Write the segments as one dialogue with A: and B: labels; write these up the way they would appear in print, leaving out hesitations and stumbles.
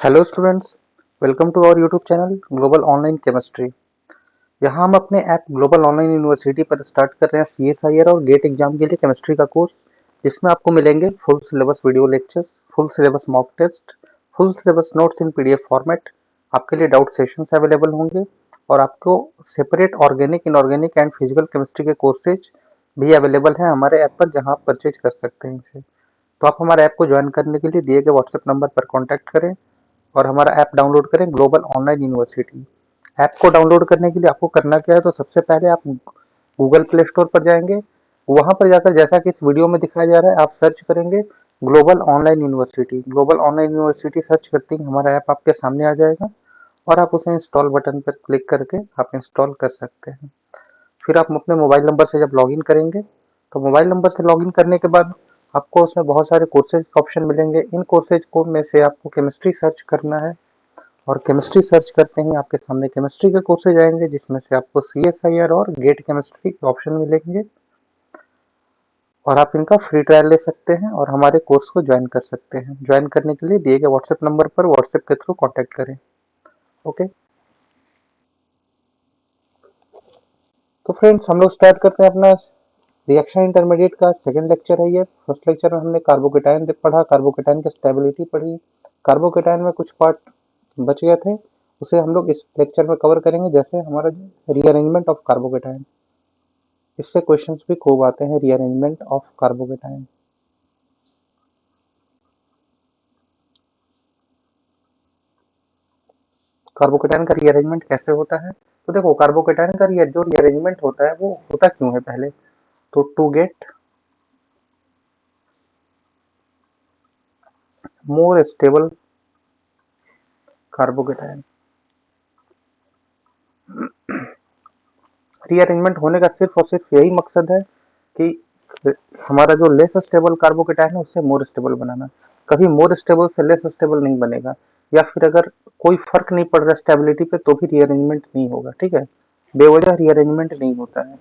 A: Hello students, welcome to our YouTube channel global online chemistry. यहाँ हम अपने app global online university पर start कर रहे हैं CSIR और गेट एग्जाम के लिए केमिस्ट्री का कोर्स, जिसमें आपको मिलेंगे full syllabus video lectures, full syllabus mock test, full syllabus notes in PDF format. आपके लिए डाउट सेशंस अवेलेबल होंगे और आपको separate organic, inorganic and physical chemistry के कोर्सेज भी अवेलेबल हैं हमारे ऐप पर, जहाँ आप परचेज कर सकते हैं इसे। तो आप हमारे ऐप को ज्वाइन करने के लिए दिए गए व्हाट्सएप नंबर पर कॉन्टैक्ट करें और हमारा ऐप डाउनलोड करें ग्लोबल ऑनलाइन यूनिवर्सिटी। ऐप को डाउनलोड करने के लिए आपको करना क्या है, तो सबसे पहले आप गूगल प्ले स्टोर पर जाएंगे। वहां पर जाकर जैसा कि इस वीडियो में दिखाया जा रहा है, आप सर्च करेंगे global online university. Global online university search करते ही हमारा ऐप आपके सामने आ जाएगा और आप उसे इंस्टॉल बटन पर क्लिक करके आप इंस्टॉल कर सकते हैं। फिर आप अपने मोबाइल नंबर से जब लॉगिन करेंगे, तो मोबाइल नंबर से लॉगिन करने के बाद आपको उसमें बहुत सारे कोर्सेज का ऑप्शन मिलेंगे। इन कोर्सेज को में से आपको केमिस्ट्री सर्च करना है और केमिस्ट्री सर्च करते ही आपके सामने केमिस्ट्री के कोर्सेज आएंगे, जिसमें से आपको CSIR और गेट केमिस्ट्री के ऑप्शन मिलेंगे और आप इनका फ्री ट्रायल ले सकते हैं और हमारे कोर्स को ज्वाइन कर सकते हैं। ज्वाइन करने के लिए दिए गए व्हाट्सएप नंबर पर व्हाट्सएप के थ्रू कॉन्टैक्ट करें। ओके, तो फ्रेंड्स हम लोग स्टार्ट करते हैं अपना रिएक्शन इंटरमीडिएट का सेकंड लेक्चर है ये। फर्स्ट लेक्चर में हमने कार्बोकेटाइन पढ़ा, कार्बोकेटाइन की स्टेबिलिटी पढ़ी। कार्बोकेटाइन में कुछ पार्ट बच गए थे, उसे हम लोग इस लेक्चर में कवर करेंगे, जैसे हमारा रीअरेंजमेंट ऑफ कार्बोकेटाइन। इससे क्वेश्चंस भी खूब आते हैं, रीअरेंजमेंट ऑफ कार्बोकेटाइन। कार्बोकेटाइन का रीअरेंजमेंट कैसे होता है, तो देखो कार्बोकेटाइन का जो रीअरेंजमेंट होता है वो होता क्यों है पहले, तो to get more stable carbocation. Rearrangement होने का सिर्फ और सिर्फ यही मकसद है कि हमारा जो लेस स्टेबल कार्बोकेटाइन है उससे मोर स्टेबल बनाना। कभी मोर स्टेबल से लेस स्टेबल नहीं बनेगा, या फिर अगर कोई फर्क नहीं पड़ रहा स्टेबिलिटी पे तो भी रीअरेंजमेंट नहीं होगा। ठीक है, बेवजह रीअरेंजमेंट नहीं होता है।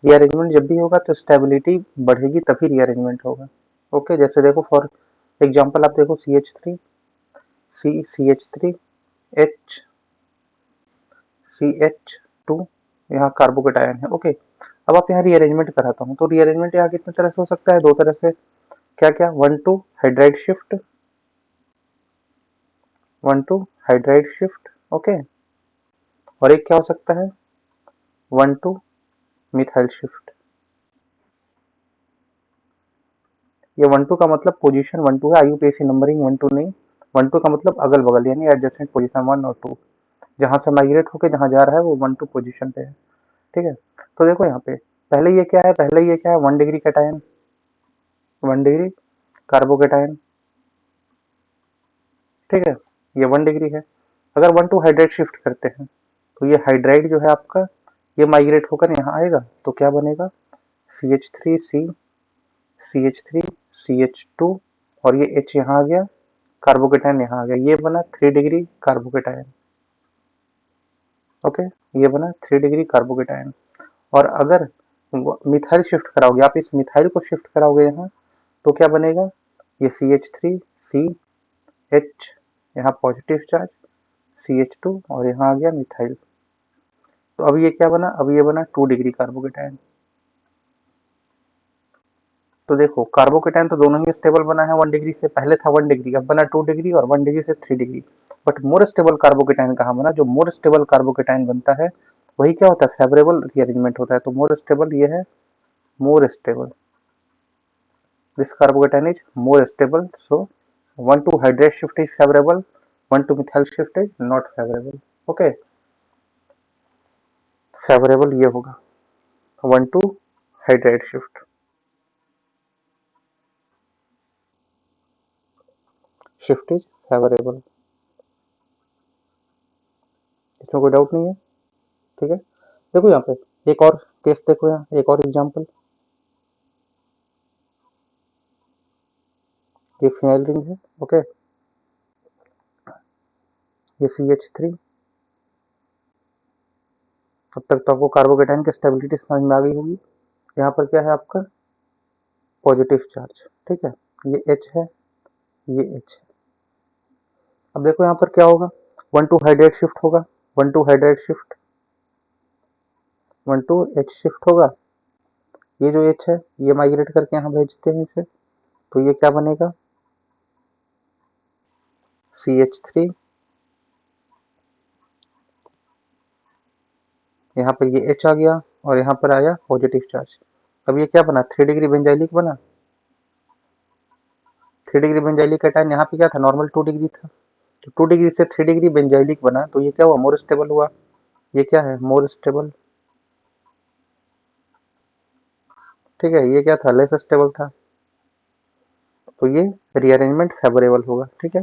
A: रीअरेंजमेंट जब भी होगा तो स्टेबिलिटी बढ़ेगी, तभी रीअरेंजमेंट होगा। ओके, जैसे देखो फॉर एग्जांपल आप देखो CH3 CH3 H CH2, यहाँ कार्बोकेटाइन है। ओके, अब आप यहाँ रीअरेंजमेंट कराता हूँ, तो रीअरेंजमेंट यहाँ कितने तरह से हो सकता है, दो तरह से। क्या क्या, 1 to hydride shift, 1 to hydride shift. Okay, और एक क्या हो सकता है, 1 to मिथाइल शिफ्ट। ये 1 2 का मतलब पोजीशन 1 2 है, IUPAC नंबरिंग 1 2 नहीं। 1 2 का मतलब अगल बगल, यानी एडजेसेंट पोजीशन 1 और 2, जहां से माइग्रेट होकर जहां जा रहा है वो 1 2 पोजीशन पे है। ठीक है, तो देखो यहाँ पे पहले ये क्या है, पहले ये क्या है, 1 डिग्री कैटायन, 1 डिग्री कार्बोकेटायन। ठीक है, ये 1 डिग्री है। अगर 1 to हाइड्राइड शिफ्ट करते हैं, तो ये हाइड्राइड जो है आपका, ये माइग्रेट होकर यहाँ आएगा, तो क्या बनेगा, CH3C CH3 CH2, और ये H यहाँ आ गया, कार्बोकेटायन यहाँ आ गया, ये बना 3 डिग्री कार्बोकेटायन। ओके, ये बना 3 डिग्री कार्बोकेटायन। और अगर मिथाइल शिफ्ट कराओगे, आप इस मिथाइल को शिफ्ट कराओगे यहाँ, तो क्या बनेगा, ये CH3CH, यहाँ पॉजिटिव चार्ज, CH2, और यहाँ आ गया मिथाइल। तो अब ये क्या बना, अब ये बना 2 डिग्री कार्बोकेटायन। तो देखो कार्बोकेटायन तो दोनों ही स्टेबल बना है 1 डिग्री से, पहले था 1 डिग्री, अब बना 2 डिग्री, और 1 डिग्री से 3 degree. But more stable carbocation कहाँ बना, जो मोर स्टेबल कार्बोकेटायन बनता है वही क्या होता है, फेवरेबल रीअरेंजमेंट होता है। तो मोर स्टेबल ये है, more stable, this carbocation is more stable. So 1 to hydride shift is favourable, 1 to methyl shift is not favourable. Okay, favourable ये होगा 1 to hydride shift, shift is favourable. इसमें कोई doubt नहीं है। ठीक है, देखो यहाँ पे एक और केस, देखो यहाँ एक और एग्जांपल, ये फिनाइल रिंग है। ओके, ये CH3। अब तक तो आपको कार्बोकेटाइन की स्टेबिलिटी समझ में आ गई होगी। यहाँ पर क्या है आपका, पॉजिटिव चार्ज। ठीक है, ये H है, ये H है। अब देखो यहाँ पर क्या होगा, 1 टू हाइड्राइड शिफ्ट होगा, 1 two hydride shift, 1 two H shift होगा। ये जो H है ये माइग्रेट करके यहाँ भेजते हैं इसे, तो ये क्या बनेगा, CH3। यहाँ पर ये H आ गया और यहाँ पर आया पॉजिटिव चार्ज। अब ये क्या बना, 3 डिग्री बेंजाइलिक बना। 3 डिग्री बेंजाइलिक कैटायन यहाँ पे क्या था, नॉर्मल 2 डिग्री था, तो 2 डिग्री से 3 डिग्री बेंजाइलिक बना, तो ये क्या हुआ, मोर स्टेबल हुआ। ये क्या है, मोर स्टेबल। ठीक है, ये क्या था, लेस स्टेबल था, तो ये रीअरेंजमेंट फेवरेबल होगा। ठीक है,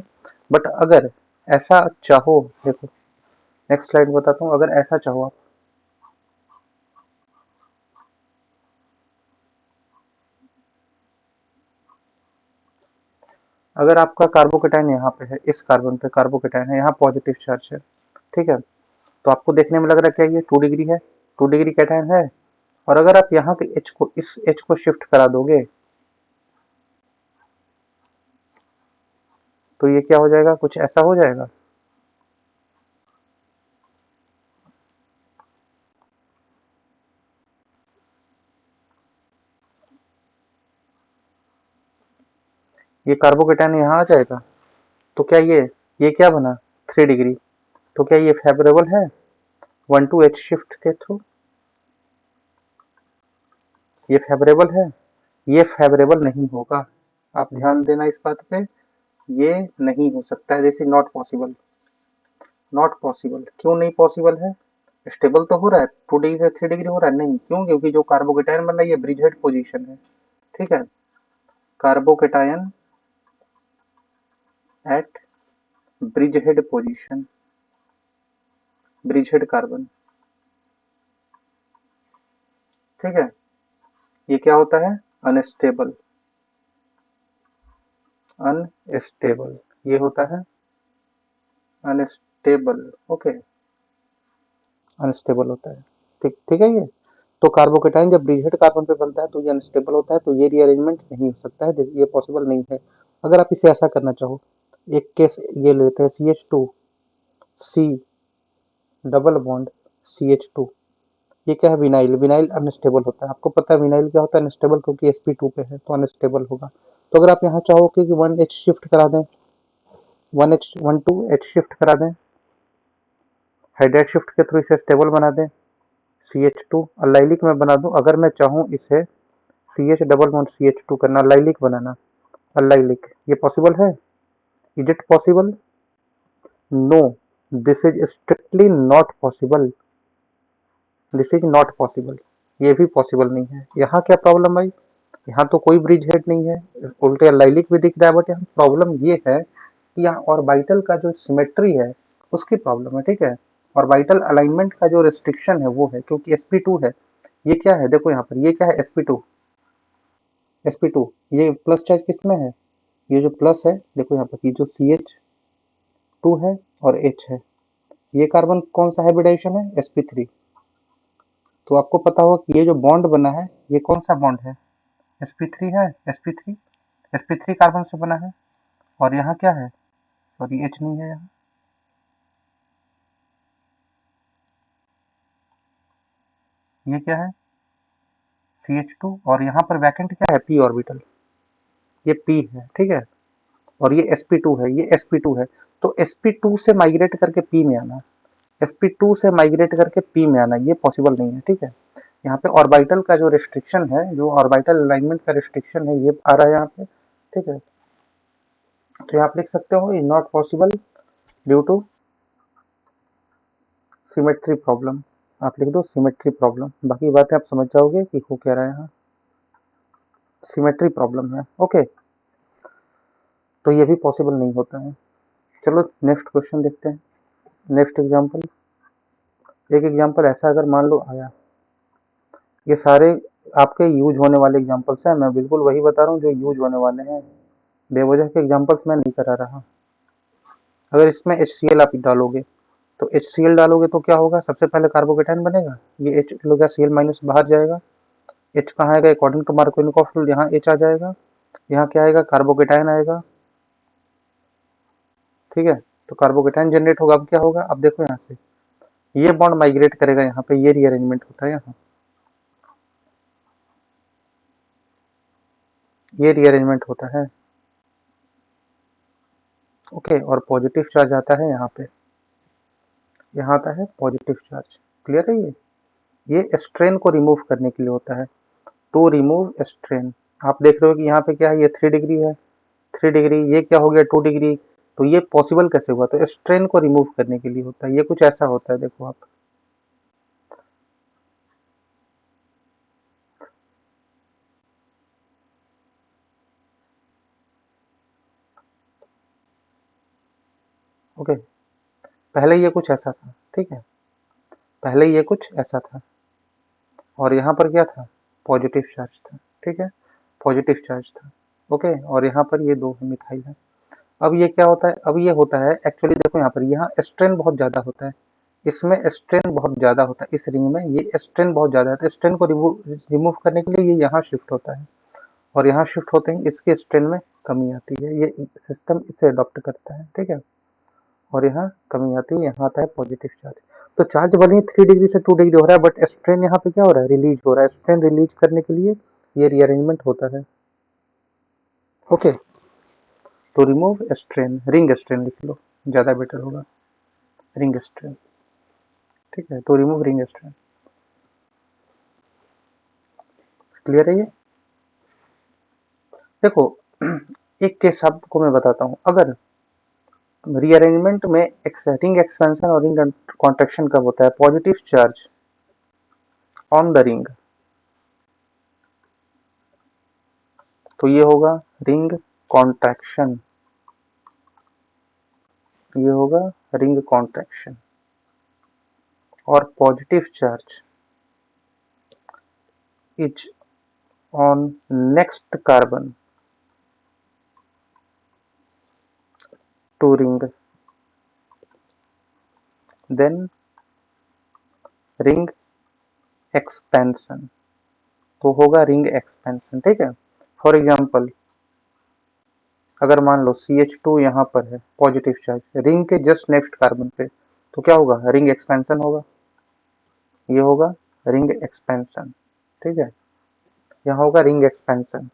A: बट अगर ऐसा चाहो, देखो नेक्स्ट स्लाइड बताता हूँ, अगर ऐसा चाहो आप, अगर आपका कार्बोकेटाइन यहाँ पे है, इस कार्बन पे कार्बोकेटाइन है, यहाँ पॉजिटिव चार्ज है। ठीक है, तो आपको देखने में लग रहा है क्या ये 2 डिग्री है, 2 डिग्री कैटायन है, और अगर आप यहाँ के H को, इस H को शिफ्ट करा दोगे, तो ये क्या हो जाएगा, कुछ ऐसा हो जाएगा। ये कार्बोकेटाइन यहाँ आ जाएगा, तो क्या ये क्या बना, 3 डिग्री, तो क्या ये फेवरेबल है 1 टू H शिफ्ट के थ्रू, ये फेवरेबल है, ये फेवरेबल नहीं होगा। आप ध्यान देना इस बात पे, ये नहीं हो सकता है, this is not possible. Not possible, क्यों नहीं पॉसिबल है, स्टेबल तो हो रहा है, 2 डिग्री से 3 डिग्री हो रहा है, नहीं क्यों, क्योंकि जो कार्बोकेटायन बन रहा है ये ब्रिज हेड पोजिशन है। ठीक है, carbocation at bridge head position, bridge head carbon. ठीक है, ये क्या होता है, अनस्टेबल, अनस्टेबल, ये होता है अनस्टेबल। ओके, अनस्टेबल होता है। ठीक ठीक है, ये तो कार्बोकेटाइन जब ब्रिजहेड कार्बन पे बनता है तो ये अनस्टेबल होता है, तो ये रीअरेंजमेंट नहीं हो सकता है, ये पॉसिबल नहीं है। अगर आप इसे ऐसा करना चाहो, एक केस ये लेते हैं, CH2 C double bond CH2, ये क्या है, विनाइल, विनाइल अनस्टेबल होता है, आपको पता है विनाइल क्या होता है, अनस्टेबल, क्योंकि sp2 पे है तो अनस्टेबल होगा। तो अगर आप यहाँ चाहो कि 1H शिफ्ट करा दें, 1 टू H शिफ्ट करा दें, हाइड्राइड शिफ्ट के थ्रू इसे स्टेबल बना दें, CH2 अलाइलिक में बना दूं, अगर मैं चाहूँ इसे CH डबल बॉन्ड CH2 करना, अलाइलिक बनाना, अलाइलिक, ये पॉसिबल है, is it possible, no, this is strictly not possible, this is not possible, ये भी पॉसिबल नहीं है। यहाँ क्या प्रॉब्लम आई, यहाँ तो कोई ब्रिज हेड नहीं है, उल्टे अलाइलिक भी दिख रहा है, बट यहाँ प्रॉब्लम ये है कि यहाँ ऑर्बिटल का जो सिमेट्री है उसकी प्रॉब्लम है। ठीक है, ऑर्बिटल अलाइनमेंट का जो रिस्ट्रिक्शन है वो है, क्योंकि sp2 है, ये क्या है, देखो यहाँ पर ये क्या है, sp2, sp2, ये प्लस चार्ज किसमें है, ये जो प्लस है, देखो यहाँ पर ये जो CH2 है और H है, ये कार्बन कौन सा हाइब्रिडाइजेशन है, sp3। तो आपको पता होगा कि ये जो बॉन्ड बना है ये कौन सा बॉन्ड है, sp3 है, sp3, sp3 कार्बन से बना है, और यहाँ क्या है, सॉरी H नहीं है यहाँ, ये क्या है, CH2, और यहाँ पर वैकेंट क्या है, p ऑर्बिटल, ये p है। ठीक है, और ये sp2 है, ये sp2 है, तो sp2 से माइग्रेट करके p में आना, sp2 से माइग्रेट करके p में आना, ये पॉसिबल नहीं है। ठीक है, यहाँ पे ऑर्बिटल का जो रिस्ट्रिक्शन है, जो ऑर्बिटल अलाइनमेंट का रिस्ट्रिक्शन है, ये आ रहा है यहाँ पे। ठीक है, तो यहाँ आप लिख सकते हो, is not possible due to symmetry problem, आप लिख दो सिमेट्री प्रॉब्लम, बाकी बातें आप समझ जाओगे कि हो क्या रहा है यहाँ, सिमेट्री प्रॉब्लम है। ओके, तो ये भी पॉसिबल नहीं होता है। चलो नेक्स्ट क्वेश्चन देखते हैं, नेक्स्ट एग्जाम्पल। एक एग्जाम्पल ऐसा अगर मान लो आया, ये सारे आपके यूज होने वाले एग्जाम्पल्स हैं, मैं बिल्कुल वही बता रहा हूँ जो यूज होने वाले हैं, बेवजह के एग्जाम्पल्स मैं नहीं करा रहा। अगर इसमें HCl आप डालोगे, तो HCl डालोगे तो क्या होगा, सबसे पहले कार्बोकेटाइन बनेगा, ये H लोग Cl माइनस बाहर जाएगा, H कहाँ आएगा, अकॉर्डिंग टू मार्कोनिकॉफ रूल यहाँ H आ जाएगा, यहाँ क्या आएगा, कार्बोकेटाइन आएगा। ठीक है, तो कार्बोकेटायन जनरेट होगा। अब क्या होगा, अब देखो यहाँ से ये बॉन्ड माइग्रेट करेगा यहाँ पे, ये रीअरेंजमेंट होता है यहाँ, ये रीअरेंजमेंट होता है। ओके, और पॉजिटिव चार्ज आता है यहाँ पे, यहाँ आता है पॉजिटिव चार्ज। क्लियर है ये स्ट्रेन को रिमूव करने के लिए होता है, टू रिमूव स्ट्रेन। आप देख रहे हो कि यहाँ पे क्या है, ये 3 डिग्री है, 3 डिग्री, ये क्या हो गया 2 डिग्री। तो ये पॉसिबल कैसे हुआ, तो स्ट्रेन को रिमूव करने के लिए होता है, ये कुछ ऐसा होता है, देखो आप। ओके, पहले ये कुछ ऐसा था, ठीक है, पहले ये कुछ ऐसा था, और यहाँ पर क्या था, पॉजिटिव चार्ज था, ठीक है, पॉजिटिव चार्ज था। ओके, और यहाँ पर ये दो मिथाइल है। अब ये क्या होता है, अब ये होता है एक्चुअली, देखो यहाँ पर, यहाँ स्ट्रेन बहुत ज़्यादा होता है, इसमें स्ट्रेन बहुत ज़्यादा होता है, इस रिंग में ये स्ट्रेन बहुत ज़्यादा है, तो स्ट्रेन को रिमूव करने के लिए ये यहाँ शिफ्ट होता है, और यहाँ शिफ्ट होते ही इसके स्ट्रेन में कमी आती है, ये सिस्टम इसे अडॉप्ट करता है, ठीक है, और यहाँ कमी आती है, यहाँ आता है पॉजिटिव चार्ज। तो चार्ज भले ही 3 डिग्री से 2 डिग्री हो रहा है, बट स्ट्रेन यहाँ पे क्या हो रहा है, रिलीज हो रहा है, स्ट्रेन रिलीज करने के लिए ये रीअरेंजमेंट होता है। ओके, तो रिमूव स्ट्रेन, रिंग स्ट्रेन लिख लो, ज़्यादा बेटर होगा, रिंग स्ट्रेन, ठीक है, तो रिमूव रिंग स्ट्रेन। क्लियर है ये। देखो एक केस आपको मैं बताता हूँ, अगर रीअरेंजमेंट में रिंग एक्सपेंशन और रिंग कॉन्ट्रैक्शन कब होता है, positive charge on the ring, तो ये होगा रिंग कॉन्ट्रैक्शन, ये होगा रिंग कॉन्ट्रैक्शन, और positive charge is on next carbon to ring, then ring expansion, तो होगा रिंग एक्सपेंशन, ठीक है। फॉर एग्जांपल, अगर मान लो CH2 यहाँ पर है, पॉजिटिव चार्ज रिंग के जस्ट नेक्स्ट कार्बन पे, तो क्या होगा, रिंग एक्सपेंशन होगा, ये होगा रिंग एक्सपेंशन, ठीक है, यहाँ होगा रिंग एक्सपेंशन,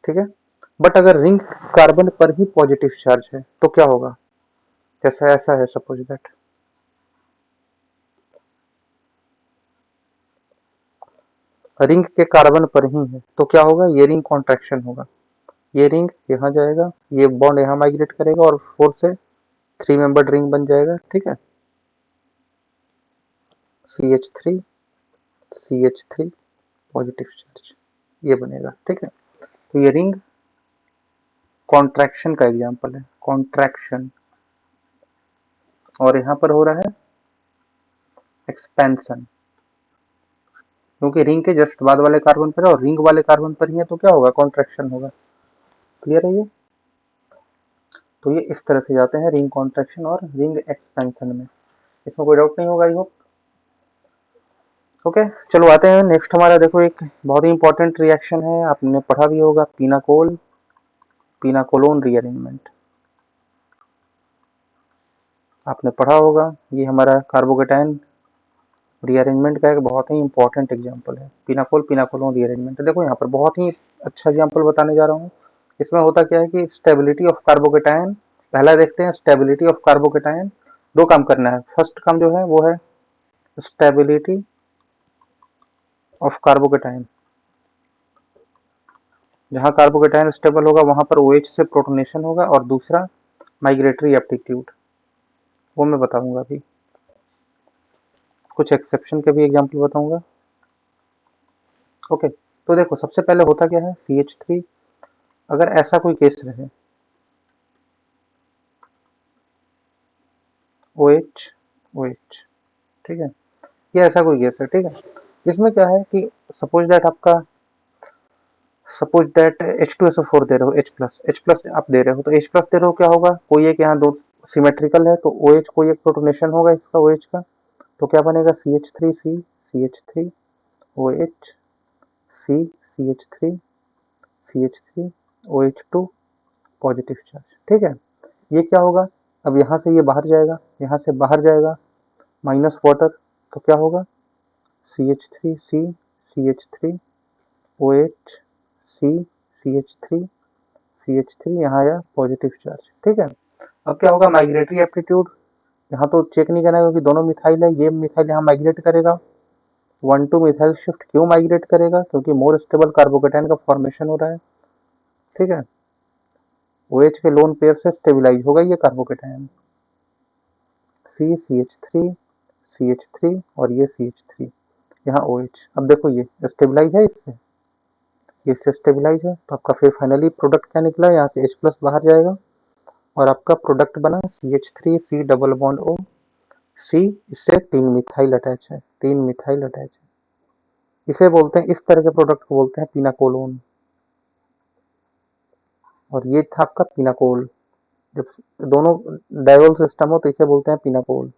A: ठीक है। बट अगर रिंग कार्बन पर ही पॉजिटिव चार्ज है तो क्या होगा, जैसा ऐसा है, सपोज दैट रिंग के कार्बन पर ही है, तो क्या होगा, ये रिंग कॉन्ट्रैक्शन होगा, ये रिंग यहाँ जाएगा, ये बॉन्ड यहाँ माइग्रेट करेगा, और 4 से 3 मेंबर्ड रिंग बन जाएगा, ठीक है, CH3 CH3 पॉजिटिव चार्ज, ये बनेगा, ठीक है। तो ये रिंग कॉन्ट्रैक्शन का एग्जांपल है, कॉन्ट्रैक्शन, और यहाँ पर हो रहा है एक्सपेंशन, क्योंकि रिंग के जस्ट बाद वाले कार्बन पर है और रिंग वाले कार्बन पर ही है, तो क्या होगा, कॉन्ट्रैक्शन होगा। क्लियर है ये। तो ये इस तरह से जाते हैं रिंग कॉन्ट्रैक्शन और रिंग एक्सपेंशन में, इसमें कोई डाउट नहीं होगा, आई होप। ओके, चलो आते हैं नेक्स्ट, हमारा देखो एक बहुत ही इंपॉर्टेंट रिएक्शन है, आपने पढ़ा भी होगा, पिनाकोल पिनाकोलोन रीअरेंजमेंट, आपने पढ़ा होगा, ये हमारा कार्बोकेटाइन रीअरेंजमेंट का एक बहुत ही इंपॉर्टेंट एग्जांपल है, पिनाकोल पिनाकोलोन रीअरेंजमेंट। देखो यहाँ पर बहुत ही अच्छा एग्जांपल बताने जा रहा हूँ। इसमें होता क्या है कि स्टेबिलिटी ऑफ कार्बोकेटाइन, पहला देखते हैं स्टेबिलिटी ऑफ कार्बोकेटाइन। दो काम करना है, फर्स्ट काम जो है वो है स्टेबिलिटी ऑफ कार्बोकेटाइन, जहाँ कार्बोकेटाइन स्टेबल होगा वहां पर OH से प्रोटोनेशन होगा, और दूसरा माइग्रेटरी एप्टीट्यूड, वो मैं बताऊंगा अभी, कुछ एक्सेप्शन के भी एग्जांपल बताऊंगा। ओके, तो देखो सबसे पहले होता क्या है, CH3, अगर ऐसा कोई केस रहे, OH OH, ठीक है, ये ऐसा कोई केस है, ठीक है, इसमें क्या है कि सपोज दैट आपका, सपोज दैट H2SO4 दे रहे हो, H प्लस आप दे रहे हो, तो H प्लस दे रहे हो, क्या होगा, कोई एक यहाँ दो सिमेट्रिकल है, तो OH कोई एक प्रोटोनेशन होगा इसका, OH का, तो क्या बनेगा, CH3C CH3 OH C CH3 CH3 OH2 positive charge, ठीक है। ये क्या होगा, अब यहाँ से ये बाहर जाएगा, यहाँ से बाहर जाएगा, माइनस वाटर, तो क्या होगा, CH3 C CH3 OH C CH3 CH3, यहाँ आया पॉजिटिव चार्ज। ठीक है, अब क्या होगा, माइग्रेटरी एप्टीट्यूड, यहाँ तो चेक नहीं करना क्योंकि दोनों मिथाइल है, ये मिथाइल यहाँ माइग्रेट करेगा, 1,2 मिथाइल शिफ्ट क्यों माइग्रेट करेगा, क्योंकि मोर स्टेबल कार्बोकेटाइन का फॉर्मेशन हो रहा है। ठीक है, OH के लोन पेयर से स्टेबिलाईज होगा ये कार्बोकेटाइन, CH3 CH3 और ये CH3, यहाँ OH। अब देखो ये स्टेबिलाईज है इससे, इससे स्टेबिलाईज है, तो आपका फिर फाइनली प्रोडक्ट क्या निकला, यहाँ से H प्लस बाहर जाएगा और आपका प्रोडक्ट बना CH3 C double bond O C, इससे 3 मिथाइल अटैच है, 3 मिथाइल अटैच है। इसे बोलते हैं, इस तरह के प्रोडक्ट को बोलते हैं पिनाकोलोन। और ये था आपका पिनाकोल, जब दोनों डायोल सिस्टम हो तो इसे बोलते हैं पिनाकोल।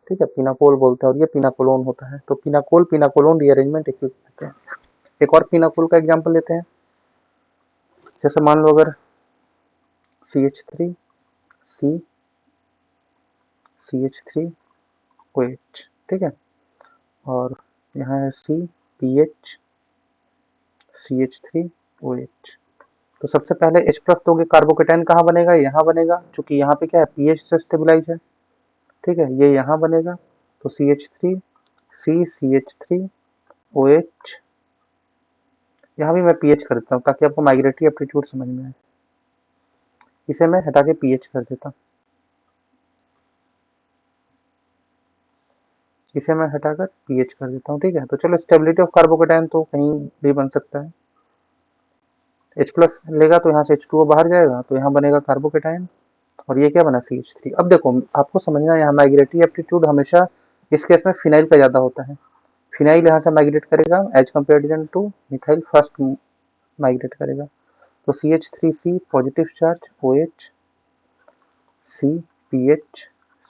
A: ठीक है, पिनाकोल बोलते हैं, और ये पिनाकोलोन होता है। तो पिनाकोल पिनाकोलोन रीअरेंजमेंट इसी को कहते हैं। एक और पिनाकोल का एग्जांपल लेते हैं, जैसे मान लो अगर CH3 C CH3 OH, ठीक है, और यहाँ है C PH CH3 OH। तो सबसे पहले H प्लस दोगे, कार्बोकेटाइन कहाँ बनेगा, यहाँ बनेगा, चूंकि यहाँ पे क्या है, पीएच से स्टेबिलाईज है। ठीक है, ये यहाँ बनेगा, तो CH3 C CH3 OH, यहाँ भी मैं पीएच कर देता हूँ ताकि आपको माइग्रेटरी एप्टीट्यूड समझ में आए। इसे मैं हटा के पीएच कर देता हूँ, इसे मैं हटाकर पीएच कर देता हूँ। ठीक है, तो चलो, स्टेबिलिटी ऑफ कार्बोकेटाइन तो कहीं भी बन सकता है। H प्लस लेगा तो यहाँ से H2O बाहर जाएगा, तो यहाँ बनेगा कार्बोकेटाइन, और ये क्या बना, CH3। अब देखो, आपको समझना है यहाँ माइग्रेटरी एप्टीट्यूड हमेशा इस केस में फिनाइल का ज़्यादा होता है। फिनाइल यहाँ से माइग्रेट करेगा as comparison to methyl, first migrate करेगा। तो CH3C positive charge, OH C PH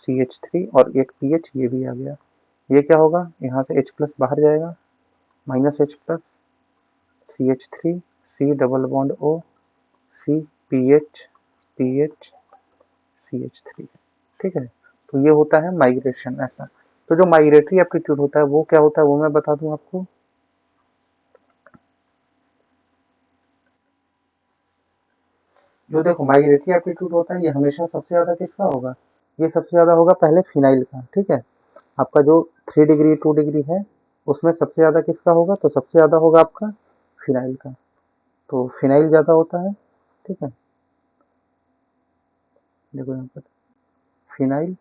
A: CH3 और एक PH ये भी आ गया। ये क्या होगा, यहाँ से H प्लस बाहर जाएगा, minus H plus CH3 C double bond O C PH PH CH3। ठीक है, तो ये होता है माइग्रेशन ऐसा। तो जो माइग्रेटरी एप्टीट्यूड होता है वो क्या होता है, वो मैं बता दूं आपको। जो देखो माइग्रेटरी एप्टीट्यूड होता है, ये हमेशा सबसे ज्यादा किसका होगा, ये सबसे ज्यादा होगा पहले फिनाइल का। ठीक है, आपका जो 3 डिग्री 2 डिग्री है उसमें सबसे ज्यादा किसका होगा, तो सबसे ज्यादा होगा आपका फिनाइल का, तो फिनाइल ज्यादा होता है। ठीक है, देखो यहाँ पर phenyl,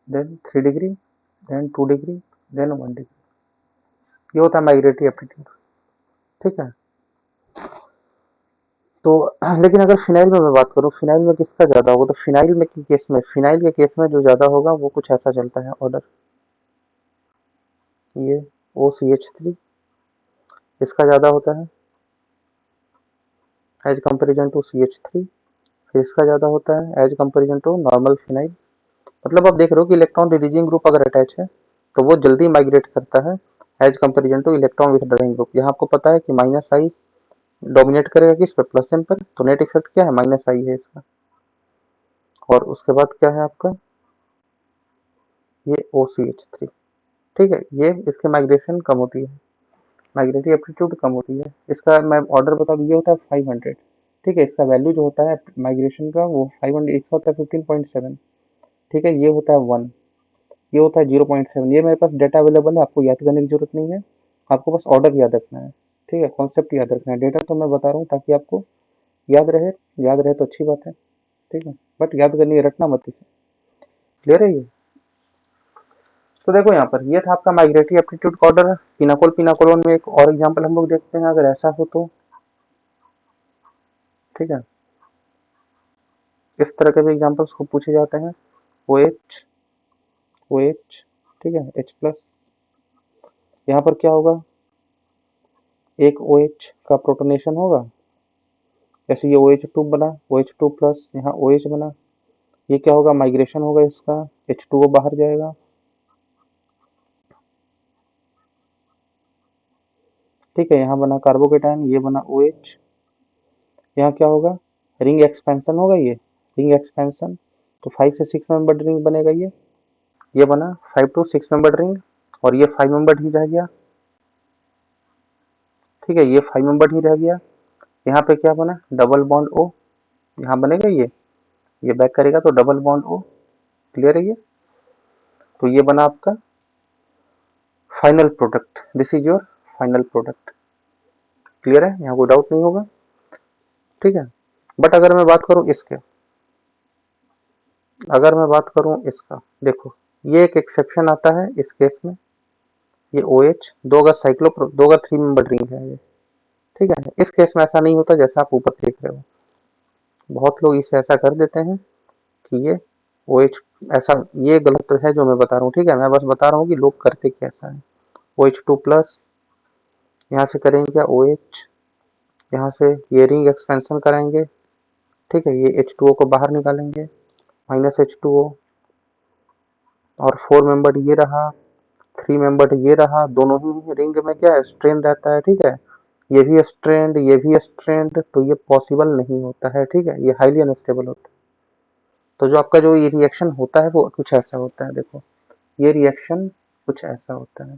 A: then 3 degree, then 2 degree, then 1 degree, ये होता है माइग्रेटरी एप्टीट्यूड। ठीक है, तो लेकिन अगर फिनाइल में मैं बात करूँ, फिनाइल में किसका ज़्यादा होगा, तो फिनाइल में की केस में, फिनाइल के केस में जो ज़्यादा होगा वो कुछ ऐसा चलता है ऑर्डर, ये OCH3 इसका ज़्यादा होता है एज कंपेरिजन टू CH3, फिर इसका ज़्यादा होता है as comparison to normal phenyl. मतलब आप देख रहे हो कि इलेक्ट्रॉन रिलीजिंग ग्रुप अगर अटैच है तो वो जल्दी माइग्रेट करता है as comparison to electron withdrawing group. यहाँ आपको पता है कि माइनस आई डोमिनेट करेगा किस पर, प्लस एम पर, तो नेट इफेक्ट क्या है, माइनस आई है इसका। और उसके बाद क्या है आपका, ये OCH3। ठीक है, ये इसके माइग्रेशन कम होती है, माइग्रेटरी एप्टीट्यूड कम होती है। इसका मैं ऑर्डर बता दूँ, ये होता है 500। ठीक है, इसका वैल्यू जो होता है माइग्रेशन का वो 500, इसका होता है 15.7। ठीक है, ये होता है 1, ये होता है 0.7। ये मेरे पास डेटा अवेलेबल है, आपको याद करने की जरूरत नहीं है, आपको बस ऑर्डर याद रखना है। ठीक है, कॉन्सेप्ट याद रखना है, डेटा तो मैं बता रहा हूँ ताकि आपको याद रहे, याद रहे तो अच्छी बात है। ठीक है, बट याद करनी है, रटना मत इसे। क्लियर है ये। तो देखो यहाँ पर ये था आपका माइग्रेटरी एप्टीट्यूड का ऑर्डर। पिनाकोल पिनाकोलोन में एक और एग्जांपल हम लोग देखते हैं, अगर ऐसा हो तो। ठीक है, इस तरह के भी एग्जांपल्स को पूछे जाते हैं, OH OH, ठीक है, H प्लस, यहाँ पर क्या होगा, एक OH का प्रोटोनेशन होगा, जैसे ये OH2 बना, OH2 प्लस, यहाँ OH बना, ये क्या होगा, माइग्रेशन होगा इसका, H2O बाहर जाएगा। ठीक है, यहाँ बना कार्बोकेटाइन, ये बना OH, यहाँ क्या होगा, रिंग एक्सपेंशन होगा, ये रिंग एक्सपेंशन, तो 5 से 6 मेंबर रिंग बनेगा ये बना 5 to 6 मेंबर रिंग, और ये 5 मेंबर ही रह गया। ठीक है, ये 5 मेंबर ही रह गया। यहाँ पे क्या बना, डबल बॉन्ड ओ, यहाँ बनेगा ये बैक करेगा तो डबल बॉन्ड ओ। क्लियर है ये, तो ये बना आपका final product, this is your final product. Clear है, यहाँ कोई डाउट नहीं होगा। ठीक है, बट अगर मैं बात करूं इसके, अगर मैं बात करूं इसका, देखो ये एक एक्सेप्शन आता है इस केस में, ये OH दो अगर दो अगर 3 मेंबर रिंग है ये। ठीक है, इस केस में ऐसा नहीं होता जैसा आप ऊपर देख रहे हो। बहुत लोग इसे ऐसा कर देते हैं कि ये OH ऐसा, ये गलत है जो मैं बता रहा हूँ। ठीक है, मैं बस बता रहा हूँ कि लोग करते कैसा है। OH2 प्लस, यहाँ से करेंगे क्या OH, यहाँ से ये रिंग एक्सपेंशन कराएंगे। ठीक है, ये H2O को बाहर निकालेंगे, -H2O, और 4 मेंबर ये रहा, 3 मेंबर ये रहा, दोनों ही रिंग में क्या है, स्ट्रेन रहता है। ठीक है, ये भी स्ट्रेंड, ये भी स्ट्रेंड, तो ये पॉसिबल नहीं होता है। ठीक है, ये हाईली अनस्टेबल होता है। तो जो आपका जो ये रिएक्शन होता है वो कुछ ऐसा होता है, देखो ये रिएक्शन कुछ ऐसा होता है।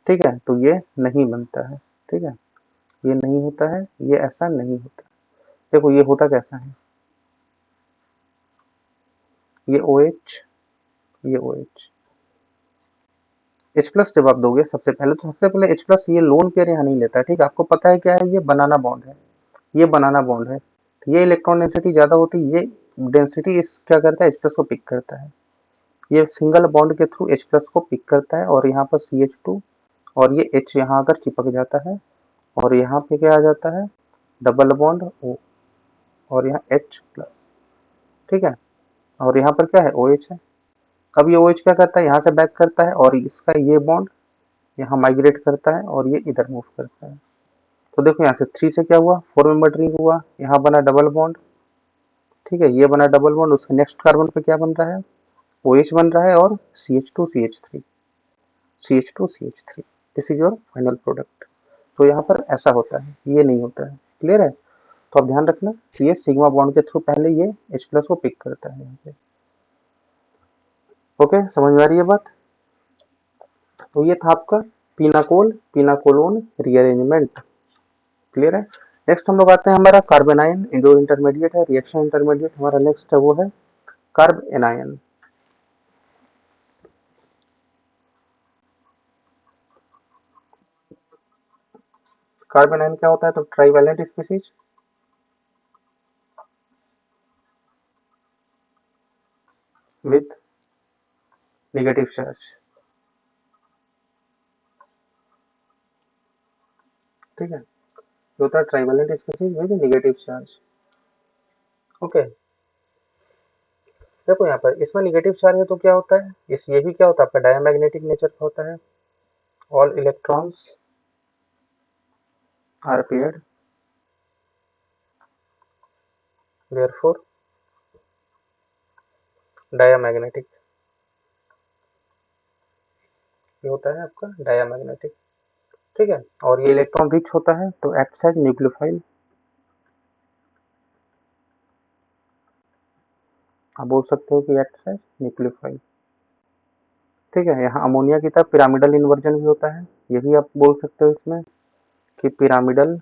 A: ठीक है, तो ये नहीं बनता है। ठीक है, ये नहीं होता है, ये ऐसा नहीं होता। देखो ये होता कैसा है, ये OH, ये OH, H प्लस जब आप दोगे सबसे पहले H प्लस ये लोन पेयर यहाँ नहीं लेता है। ठीक है, आपको पता है क्या है, ये बनाना बॉन्ड है, ये बनाना बॉन्ड है, तो ये इलेक्ट्रॉन डेंसिटी ज्यादा होती है, ये डेंसिटी इस क्या करता है, H प्लस को पिक करता है। ये सिंगल बॉन्ड के थ्रू H प्लस को पिक करता है, और यहाँ पर CH2, और ये H यहाँ आकर चिपक जाता है, और यहाँ पे क्या आ जाता है, डबल बॉन्ड O, और यहाँ H प्लस। ठीक है, और यहाँ पर क्या है, OH है। अब ये OH क्या करता है, यहाँ से बैक करता है, और इसका ये बॉन्ड यहाँ माइग्रेट करता है, और ये इधर मूव करता है। तो देखो यहाँ से 3 से क्या हुआ, 4 मेंबर रिंग हुआ, यहाँ बना डबल बॉन्ड। ठीक है, ये बना डबल बॉन्ड, उसके नेक्स्ट कार्बन पे क्या बन रहा है, OH बन रहा है, और CH2 CH3, CH2 CH3, this is your final product. तो यहाँ पर ऐसा होता है, ये नहीं होता है। क्लियर है, तो आप ध्यान रखना कि ये सिग्मा बॉन्ड के थ्रू पहले ये H प्लस को पिक करता है यहाँ पे। ओके, समझ में आ रही है बात। तो ये था आपका पिनाकोलोन रीअरेंजमेंट। क्लियर है। नेक्स्ट हम लोग आते हैं, हमारा कार्बेनाइन जो इंटरमीडिएट है, रिएक्शन इंटरमीडिएट हमारा नेक्स्ट है, वो है कार्ब एनायन। कार्बन आयन क्या होता है, तो trivalent species with negative charge. ठीक है, जो होता है trivalent species with negative charge. Okay, देखो यहाँ पर इसमें नेगेटिव चार्ज है तो क्या होता है, इस ये भी क्या होता है आपका डायमैग्नेटिक नेचर का होता है। All electrons are paired, therefore diamagnetic, ये होता है आपका डायमैग्नेटिक। ठीक है, और ये इलेक्ट्रॉन रिच होता है तो एक्ट्स एज न्यूक्लियोफाइल, आप बोल सकते हो कि एक्ट्स एज न्यूक्लियोफाइल। ठीक है, यहाँ अमोनिया की तरह पिरामिडल इन्वर्जन भी होता है, ये भी आप बोल सकते हो इसमें कि pyramidal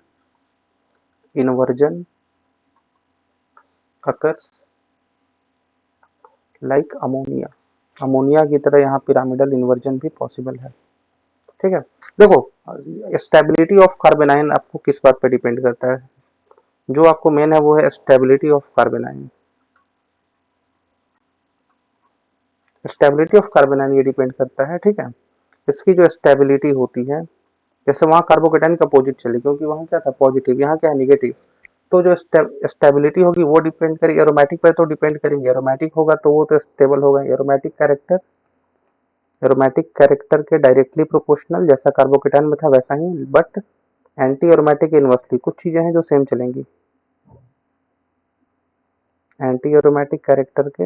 A: inversion occurs like ammonia, ammonia की तरह यहाँ पिरामिडल इन्वर्जन भी पॉसिबल है। ठीक है, देखो स्टेबिलिटी ऑफ कार्बेनाइन आपको किस बात पर डिपेंड करता है, जो आपको मेन है वो है स्टेबिलिटी ऑफ कार्बेनाइन। स्टेबिलिटी ऑफ कार्बेनाइन ये डिपेंड करता है। ठीक है, इसकी जो स्टेबिलिटी होती है, जैसे वहाँ कार्बोकेटाइन का अपोजिट चले, क्योंकि वहाँ क्या था पॉजिटिव, यहाँ क्या है निगेटिव, तो जो स्टेबिलिटी होगी वो डिपेंड करेगी एरोमेटिक पर, तो डिपेंड करेंगे, एरोमेटिक होगा तो वो तो स्टेबल होगा। एरोमेटिक कैरेक्टर के डायरेक्टली प्रोपोर्शनल, जैसा कार्बोकेटाइन में था वैसा ही, बट एंटी एरोमेटिक इनवर्सली, कुछ चीजें हैं जो सेम चलेंगी, एंटी एरोमेटिक कैरेक्टर के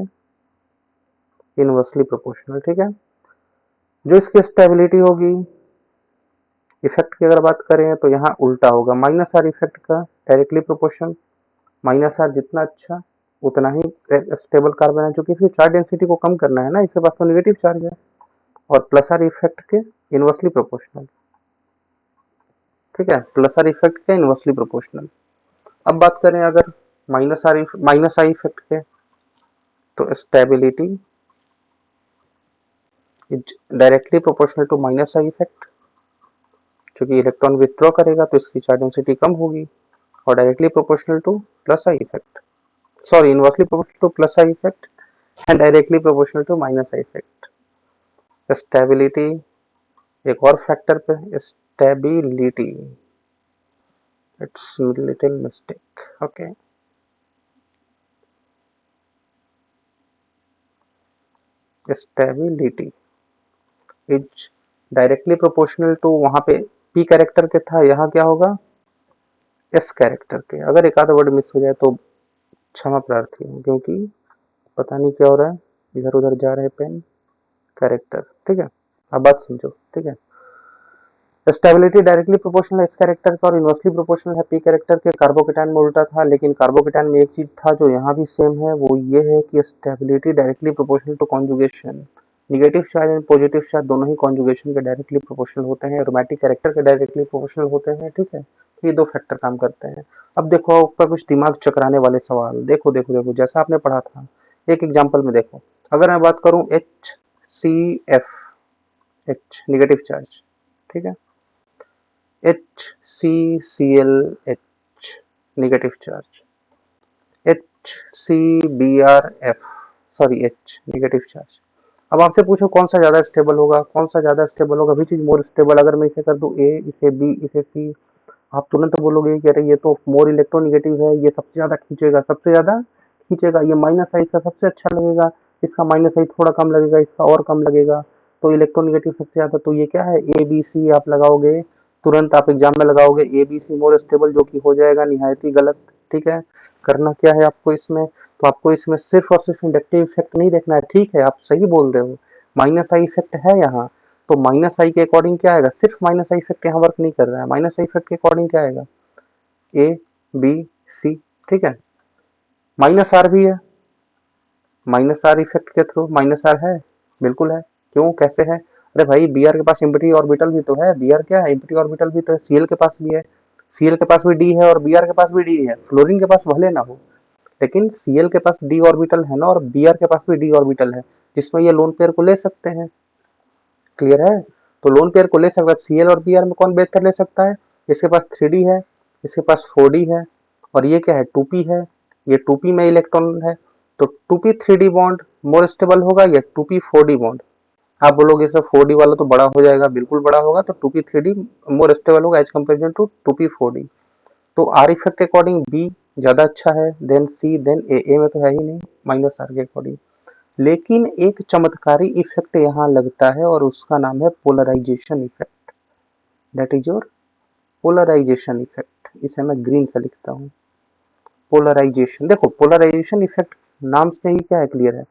A: इनवर्सली प्रोपोर्शनल। ठीक है, जो इसकी स्टेबिलिटी होगी, इफेक्ट की अगर बात करें तो यहाँ उल्टा होगा, माइनस आर इफेक्ट का डायरेक्टली प्रोपोर्शनल, माइनस आर जितना अच्छा उतना ही स्टेबल कार्बन है, क्योंकि इसकी चार्ज डेंसिटी को कम करना है ना, इसके पास तो नेगेटिव चार्ज है, और प्लस आर इफेक्ट के इनवर्सली प्रोपोर्शनल। ठीक है, प्लस आर इफेक्ट के इनवर्सली प्रोपोर्शनल। अब बात करें अगर माइनस आई इफेक्ट के, तो stability is directly proportional to minus I effect, क्योंकि इलेक्ट्रॉन विथड्रॉ करेगा तो इसकी चार्ज डेंसिटी कम होगी, और directly proportional to plus I effect, sorry inversely proportional to plus I effect and directly proportional to minus I effect. Stability, एक और factor पे stability, it's little mistake, okay, stability is directly proportional to, वहां पे P character के था, यहाँ क्या होगा एस कैरेक्टर के। अगर एक आधा वर्ड मिस हो जाए तो क्षमा प्रार्थी हूँ, क्योंकि पता नहीं क्या हो रहा है, इधर उधर जा रहे पेन कैरेक्टर। ठीक है, अब बात समझो। ठीक है, stability directly proportional S character का और इनवर्सली प्रोपोर्शनल है पी कैरेक्टर के। कार्बोकेटाइन में उल्टा था, लेकिन कार्बोकेटाइन में एक चीज था जो यहाँ भी सेम है, वो ये है कि stability directly proportional to conjugation. Negative charge and positive charge दोनों ही कॉन्जुगेशन के डायरेक्टली प्रोपोर्शनल होते हैं, एरोमेटिक कैरेक्टर के डायरेक्टली प्रोपोर्शनल होते हैं। ठीक है, तो ये दो फैक्टर काम करते हैं। अब देखो आपका कुछ दिमाग चकराने वाले सवाल, देखो देखो देखो, जैसा आपने पढ़ा था एक एग्जाम्पल में देखो। अगर मैं बात करूं H C F, H negative charge, ठीक है, H C C L H negative charge, H C B R F, sorry H negative charge. अब आपसे पूछो कौन सा ज्यादा स्टेबल होगा, कौन सा ज्यादा स्टेबल होगा, विच इज मोर स्टेबल। अगर मैं इसे कर दूं ए, इसे बी, इसे सी, आप तुरंत बोलोगे कि अरे ये तो मोर इलेक्ट्रोनिगेटिव है, ये सबसे ज्यादा खींचेगा, सबसे ज्यादा खींचेगा, ये माइनस आई इसका सबसे अच्छा लगेगा, इसका माइनस आई थोड़ा कम लगेगा, इसका और कम लगेगा, तो इलेक्ट्रोनिगेटिव सबसे ज्यादा। तो ये क्या है, ए बी सी आप लगाओगे, तुरंत आप एग्जाम में लगाओगे ए बी सी मोर स्टेबल, जो कि हो जाएगा निहायत ही गलत। ठीक है, करना क्या है आपको इसमें, तो आपको इसमें सिर्फ और सिर्फ इंडक्टिव इफेक्ट नहीं देखना है। ठीक है, आप सही बोल रहे हो, माइनस आई इफेक्ट है यहाँ, तो माइनस आई के अकॉर्डिंग क्या आएगा, सिर्फ माइनस आई इफेक्ट यहाँ वर्क नहीं कर रहा है, माइनस आई इफेक्ट के अकॉर्डिंग क्या आएगा, ए बी सी। ठीक है, माइनस आर भी है, माइनस आर इफेक्ट के थ्रू माइनस आर है, बिल्कुल है, क्यों कैसे है, अरे भाई बी आर के पास एम्प्टी ऑर्बिटल भी तो है, बी आर क्या है एम्प्टी ऑर्बिटल भी तो है, सीएल के पास भी है, सीएल के पास भी डी है और बी आर के पास भी डी है, फ्लोरीन के पास भले ना हो, लेकिन सीएल के पास डी ऑर्बिटल है ना, और बी आर के पास भी डी ऑर्बिटल है, जिसमें ये लोन पेयर को ले सकते हैं। क्लियर है, तो लोन पेयर को ले सकता है, सीएल और बी आर में कौन बेहतर ले सकता है, इसके पास 3D है, इसके पास 4D है, और ये क्या है 2p है, ये 2p में इलेक्ट्रॉन है, तो 2p 3D बॉन्ड मोर स्टेबल होगा या 2p 4D बॉन्ड। आप बोलोगे सर 4D वाला तो बड़ा हो जाएगा, बिल्कुल बड़ा होगा, तो 2p 3D मोर स्टेबल होगा as comparison to 2p 4D। तो आर इफेक्ट के अकॉर्डिंग बी ज्यादा अच्छा है, देन सी, देन ए में तो है ही नहीं माइनस आर के अकॉर्डिंग। लेकिन एक चमत्कारी इफेक्ट यहाँ लगता है और उसका नाम है polarisation effect, that is your polarisation effect. इसे मैं ग्रीन से लिखता हूँ, पोलराइजेशन। देखो पोलराइजेशन इफेक्ट नाम से ही क्या है, क्लियर है,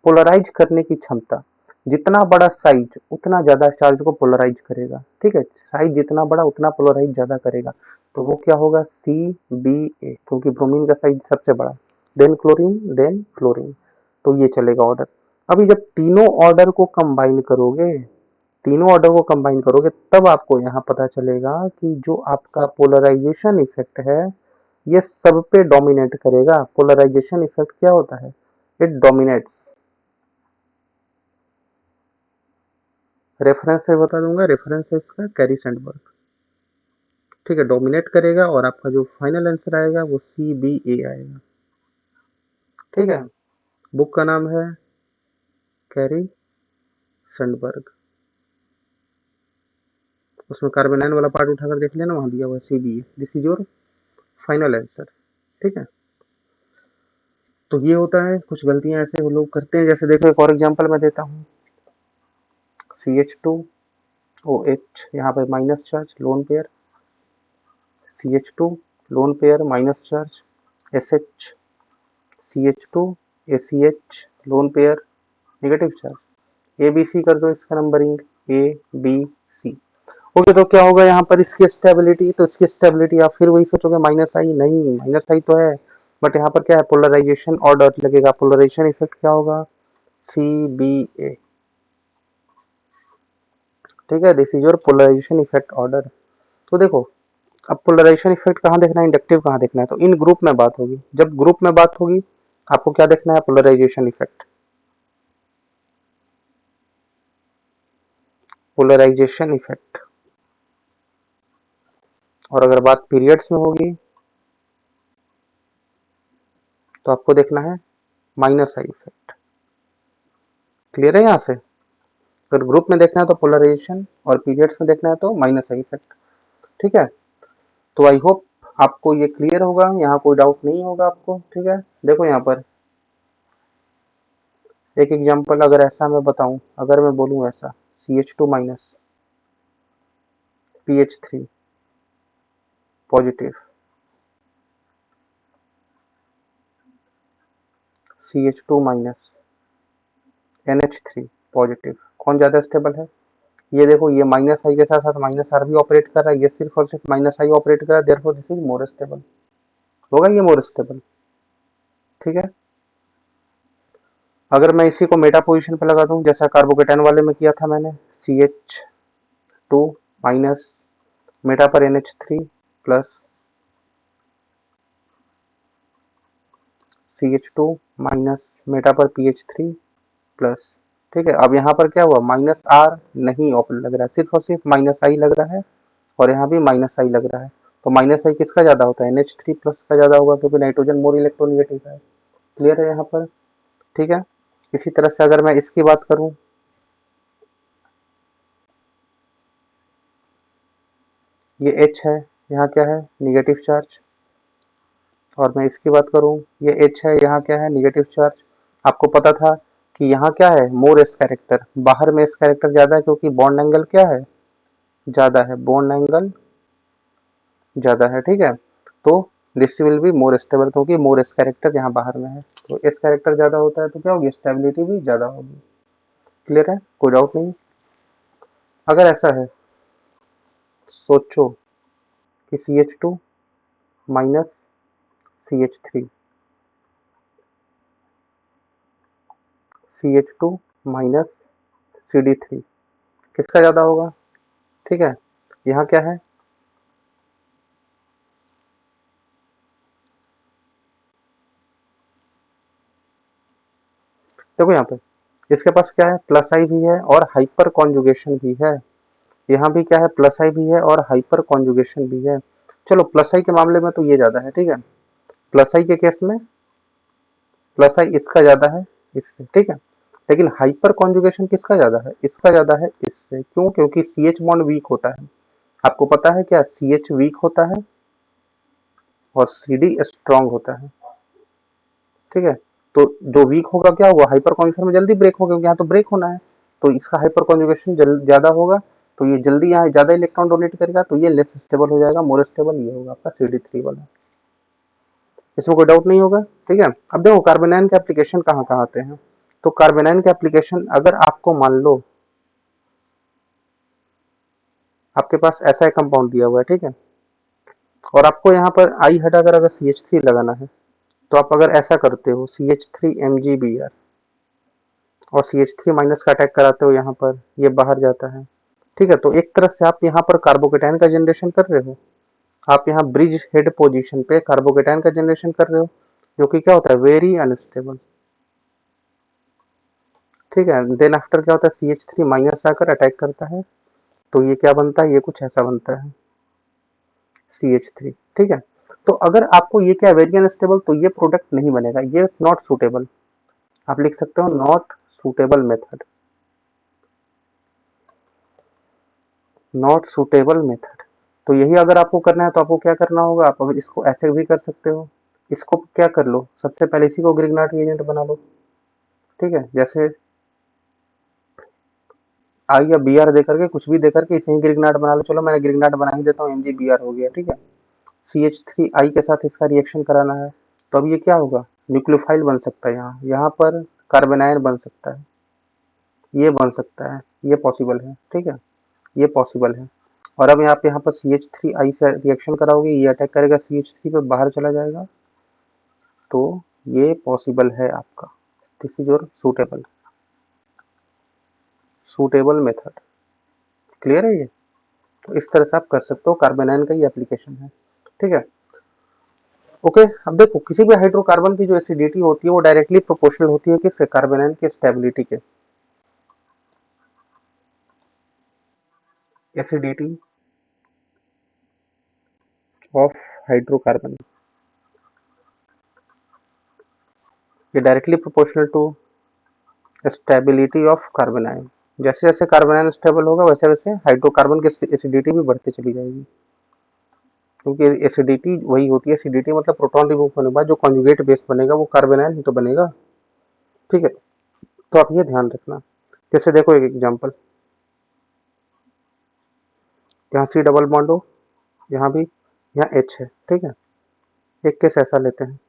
A: पोलराइज करने की क्षमता, जितना बड़ा साइज उतना ज्यादा चार्ज को पोलराइज करेगा। ठीक है, साइज जितना बड़ा उतना पोलराइज ज्यादा करेगा, तो वो क्या होगा सी बी ए, क्योंकि ब्रोमीन का साइज सबसे बड़ा, देन क्लोरीन, देन फ्लोरीन, तो ये चलेगा ऑर्डर। अभी जब तीनों ऑर्डर को कंबाइन करोगे, तीनों ऑर्डर को कंबाइन करोगे, तब आपको यहाँ पता चलेगा कि जो आपका पोलराइजेशन इफेक्ट है ये सब पे डोमिनेट करेगा। पोलराइजेशन इफेक्ट क्या होता है, इट डोमिनेट्स, रेफरेंस से बता दूंगा, रेफरेंस है इसका कैरी सेंडबर्ग। ठीक है, डोमिनेट करेगा, और आपका जो फाइनल आंसर आएगा वो सी बी ए आएगा। ठीक है, बुक का नाम है कैरी सेंडबर्ग, उसमें कार्बोनाइन वाला पार्ट उठाकर देख लेना, वहां दिया हुआ है C B A, this is your final answer. ठीक है, तो ये होता है, कुछ गलतियां ऐसे वो लोग करते हैं, जैसे देखो एक और एग्जांपल मैं देता हूँ, CH2OH, यहाँ पर minus charge lone pair, CH2 lone pair minus charge, SH CH2 ACH lone pair negative charge, ABC कर दो इसका नंबरिंग, ABC। ओके, तो क्या होगा यहाँ पर इसकी स्टेबिलिटी, तो इसकी स्टेबिलिटी आप फिर वही सोचोगे माइनस आई, नहीं माइनस आई तो है, बट यहाँ पर क्या है, पोलराइजेशन ऑर्डर लगेगा। पोलराइजेशन इफेक्ट क्या होगा, CBA, ठीक है, this is your polarisation effect order. तो देखो, अब पोलराइजेशन इफेक्ट कहाँ देखना है, इंडक्टिव कहाँ देखना है, तो इन ग्रुप में बात होगी। जब ग्रुप में बात होगी आपको क्या देखना है, पोलराइजेशन इफेक्ट, पोलराइजेशन इफेक्ट। और अगर बात पीरियड्स में होगी तो आपको देखना है माइनस आई इफेक्ट। क्लियर है यहाँ से? अगर ग्रुप में देखना है तो पोलराइजेशन, और पीरियड्स में देखना है तो माइनस आई इफेक्ट। ठीक है, तो आई होप आपको ये क्लियर होगा, यहाँ कोई डाउट नहीं होगा आपको। ठीक है, देखो यहाँ पर एक एग्जांपल अगर ऐसा मैं बताऊं, अगर मैं बोलूं ऐसा CH2 minus PH3 positive, CH2 minus NH3 positive, कौन ज़्यादा स्टेबल है? ये देखो, ये माइनस आई के साथ साथ माइनस आर भी ऑपरेट कर रहा है, ये सिर्फ और सिर्फ माइनस आई ऑपरेट कर रहा है, therefore this is more stable, होगा ये मोर स्टेबल। ठीक है, अगर मैं इसी को मेटा पोजीशन पे लगा दूं, जैसा कार्बोकेटाइन वाले में किया था मैंने, CH2 माइनस मेटा पर NH3 plus CH2 minus Meta पर PH3 प्लस। ठीक है, अब यहाँ पर क्या हुआ, माइनस आर नहीं ऑपरेट लग रहा है, सिर्फ और सिर्फ माइनस आई लग रहा है, और यहाँ भी माइनस आई लग रहा है। तो माइनस आई किसका ज्यादा होता है, NH3 प्लस का ज्यादा होगा, क्योंकि नाइट्रोजन मोर इलेक्ट्रोनेगेटिव है। क्लियर है यहाँ पर? ठीक है, इसी तरह से अगर मैं इसकी बात करूं, ये H है, यहाँ क्या है, निगेटिव चार्ज। और मैं इसकी बात करूं, ये H है, यहाँ क्या है, निगेटिव चार्ज। आपको पता था कि यहाँ क्या है, मोर एस कैरेक्टर, बाहर में एस कैरेक्टर ज्यादा है, क्योंकि बॉन्ड एंगल क्या है, ज्यादा है, बॉन्ड एंगल ज्यादा है। ठीक है, तो this will be more stable, क्योंकि मोर एस कैरेक्टर यहाँ बाहर में है, तो एस कैरेक्टर ज्यादा होता है तो क्या होगी, स्टेबिलिटी भी ज्यादा होगी। क्लियर है, कोई डाउट नहीं? अगर ऐसा है, सोचो कि CH2 minus CH3, CH2 minus CD3, किसका ज्यादा होगा? ठीक है, यहाँ क्या है, देखो यहाँ पे इसके पास क्या है, प्लस आई भी है और हाइपर कॉन्जुगेशन भी है। यहाँ भी क्या है, प्लस आई भी है और हाइपर कॉन्जुगेशन भी है। चलो, प्लस आई के मामले में तो ये ज्यादा है। ठीक है, प्लस आई के केस में प्लस आई इसका ज्यादा है इससे। ठीक है, लेकिन हाइपर कॉन्जुगेशन किसका ज्यादा है, इसका ज्यादा है इससे। क्यों? क्योंकि CH बॉन्ड वीक होता है। आपको पता है क्या, CH वीक होता है और CD स्ट्रांग होता है। ठीक है, तो जो वीक होगा क्या होगा, हाइपर कॉन्जुगेशन में जल्दी ब्रेक होगा, क्योंकि यहाँ तो ब्रेक होना है, तो इसका हाइपर कॉन्जुगेशन ज्यादा होगा, तो ये जल्दी यहाँ ज्यादा इलेक्ट्रॉन डोनेट करेगा, तो ये लेस स्टेबल हो जाएगा, मोर स्टेबल ये होगा आपका CD3 वाला। इसमें कोई डाउट नहीं होगा। ठीक है, अब देखो कार्बोनाइन के एप्लीकेशन कहाँ कहाँ आते हैं। तो कार्बोनाइन के एप्लीकेशन, अगर आपको मान लो आपके पास ऐसा एक कंपाउंड दिया हुआ है, ठीक है, और आपको यहाँ पर आई हटाकर अगर CH3 लगाना है, तो आप अगर ऐसा करते हो CH3 MgBr और CH3 माइनस का अटैक कराते हो, यहाँ पर ये बाहर जाता है। ठीक है, तो एक तरह से आप यहाँ पर कार्बोकेटाइन का जनरेशन कर रहे हो, आप यहाँ ब्रिज हेड पोजीशन पे कार्बोकेटाइन का जनरेशन कर रहे हो, जो कि क्या होता है, वेरी अनस्टेबल। ठीक है, देन आफ्टर क्या होता है, CH3 माइनस आकर अटैक करता है, तो ये क्या बनता है, ये कुछ ऐसा बनता है CH3। ठीक है, तो अगर आपको ये क्या, वेरी अनस्टेबल, तो ये प्रोडक्ट नहीं बनेगा, ये नॉट सुटेबल। आप लिख सकते हो not suitable method, not suitable method. तो यही अगर आपको करना है तो आपको क्या करना होगा, आप अगर इसको ऐसे भी कर सकते हो, इसको क्या कर लो, सबसे पहले इसी को ग्रिग्नार्ड एजेंट बना लो। ठीक है, जैसे आई या BR दे करके, कुछ भी दे करके इसे ही ग्रिग्नार्ड बना लो। चलो मैंने ग्रिग्नार्ड बना ही देता हूँ, MgBr हो गया। ठीक है, CH3 के साथ इसका रिएक्शन कराना है, तो अब ये क्या होगा, न्यूक्लियोफाइल बन सकता है, यहाँ यहाँ पर कार्बोनाइन बन सकता है, ये बन सकता है, ये पॉसिबल है। ठीक है, ये पॉसिबल है। और अब आप यहाँ पर CH3 से रिएक्शन कराओगे, ये अटैक करेगा CH3 पे, बाहर चला जाएगा, तो ये पॉसिबल है आपका। This is your suitable method. Clear है ये? तो इस तरह से आप कर सकते हो, कार्बेनाइन का ये एप्लीकेशन है। ठीक है, ओके। अब देखो, किसी भी हाइड्रोकार्बन की जो एसिडिटी होती है वो डायरेक्टली प्रोपोर्शनल होती है किससे? कार्बेनाइन की स्टेबिलिटी के। एसिडिटी ऑफ हाइड्रोकार्बन, ये directly proportional to stability of carbanion. जैसे जैसे कार्बेनाइन स्टेबल होगा वैसे वैसे हाइड्रोकार्बन की एसिडिटी भी बढ़ती चली जाएगी, क्योंकि एसिडिटी वही होती है। एसिडिटी मतलब प्रोटॉन रिमूव होने के बाद जो कॉन्जुगेट बेस बनेगा वो कार्बेनाइन ही तो बनेगा। ठीक है, तो आप ये ध्यान रखना। जैसे देखो एक एग्जांपल, यहाँ सी डबल बॉन्ड हो, यहाँ भी, यहाँ एच है। ठीक है, एक केस ऐसा लेते हैं,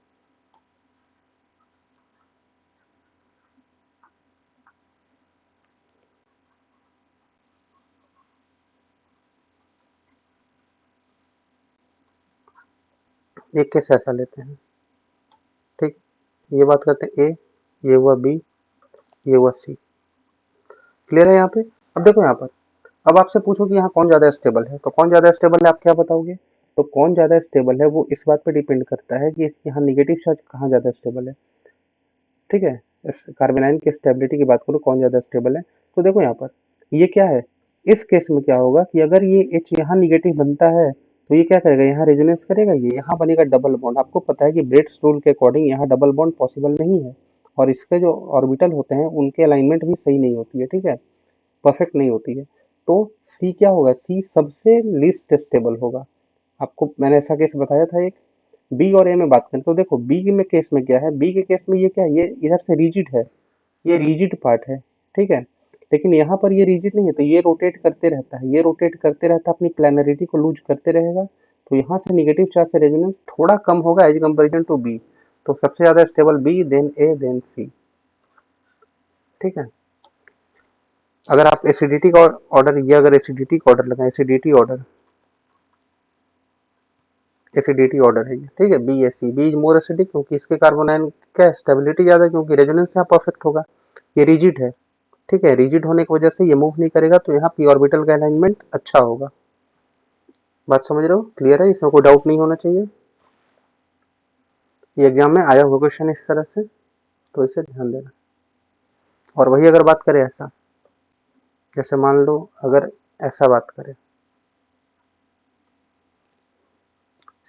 A: एक केस ऐसा लेते हैं। ठीक, ये बात करते हैं ए, ये हुआ बी, ये हुआ सी। क्लियर है यहाँ पे? अब देखो यहाँ पर, अब आपसे पूछो कि यहाँ कौन ज्यादा स्टेबल है, तो कौन ज्यादा स्टेबल है आप क्या बताओगे? तो कौन ज्यादा स्टेबल है वो इस बात पे डिपेंड करता है कि यहाँ निगेटिव चार्ज कहाँ ज्यादा स्टेबल है। ठीक है, इस कार्बेनाइन की स्टेबिलिटी की बात करो, कौन ज्यादा स्टेबल है। तो देखो यहाँ पर, ये क्या है, इस केस में क्या होगा कि अगर ये एच यहाँ निगेटिव बनता है तो ये क्या करेगा, यहाँ रेजोनेंस करेगा, ये यहाँ बनेगा डबल बॉन्ड। आपको पता है कि ब्रेड्स रूल के अकॉर्डिंग यहाँ डबल बॉन्ड पॉसिबल नहीं है, और इसके जो ऑर्बिटल होते हैं उनके अलाइनमेंट भी सही नहीं होती है। ठीक है, परफेक्ट नहीं होती है। तो सी क्या होगा, सी सबसे लीस्ट स्टेबल होगा। आपको मैंने ऐसा केस बताया था एक। बी और ए में बात करें तो देखो बी में केस में क्या है, बी के केस में ये क्या है, ये इधर से रिजिड है, ये रिजिड पार्ट है। ठीक है, लेकिन यहाँ पर ये रिजिड नहीं है, तो ये रोटेट करते रहता है, ये रोटेट करते रहता है, अपनी प्लानरिटी को लूज करते रहेगा। तो यहाँ से निगेटिव चार्ज से रेजोनेंस थोड़ा कम होगा एज कंपेरिजन टू बी। तो सबसे ज्यादा स्टेबल बी, देन ए, देन सी। ठीक है, अगर आप एसिडिटी का ऑर्डर, ये अगर एसिडिटी का ऑर्डर लगाए, एसिडिटी ऑर्डर है ये। ठीक है, B S C, B is more acidic क्योंकि इसके कार्बोनाइन क्या स्टेबिलिटी ज्यादा है, क्योंकि रेजोनेंस यहाँ परफेक्ट होगा। ये रिजिड है। ठीक है, रिजिड होने की वजह से ये मूव नहीं करेगा, तो यहाँ पी ऑर्बिटल का अलाइनमेंट अच्छा होगा। बात समझ रहे हो? क्लियर है? इसमें कोई डाउट नहीं होना चाहिए। ये एग्जाम में आया हुआ क्वेश्चन इस तरह से, तो इसे ध्यान देना। और वही अगर बात करें ऐसा, जैसे मान लो अगर ऐसा बात करें,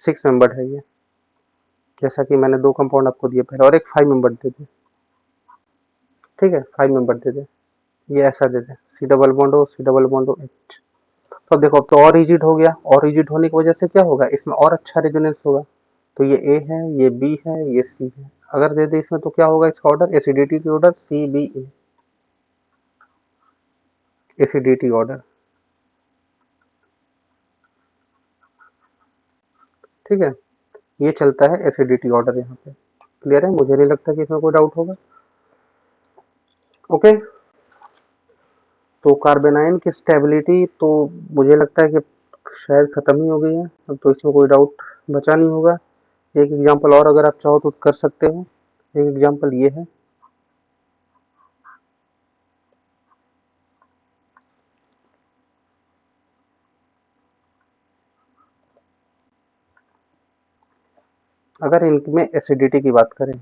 A: 6 मेंबर है ये, जैसा कि मैंने 2 कंपाउंड आपको दिए पहले, और एक 5 मेंबर दे दे। ठीक है, 5 मेंबर दे दे, ये ऐसा दे दे, सी डबल बॉन्ड हो, सी डबल बॉन्ड हो, एच। तो देखो अब तो और रिजिड हो गया, और रिजिड होने की वजह से क्या होगा, इसमें और अच्छा रेजोनेंस होगा। तो ये ए है, ये बी है, ये सी है। अगर दे दे इसमें तो क्या होगा, इसका ऑर्डर, एसिडिटी की ऑर्डर सी बी ए, एसिडिटी ऑर्डर। ठीक है, ये चलता है एसिडिटी ऑर्डर यहाँ पे। क्लियर है? मुझे नहीं लगता कि इसमें कोई डाउट होगा। ओके, तो कार्बेनाइन की स्टेबिलिटी तो मुझे लगता है कि शायद खत्म ही हो गई है, अब तो इसमें कोई डाउट बचा नहीं होगा। एक एग्जांपल और अगर आप चाहो तो कर सकते हो। एक एग्जांपल ये है, अगर इनमें एसिडिटी की बात करें,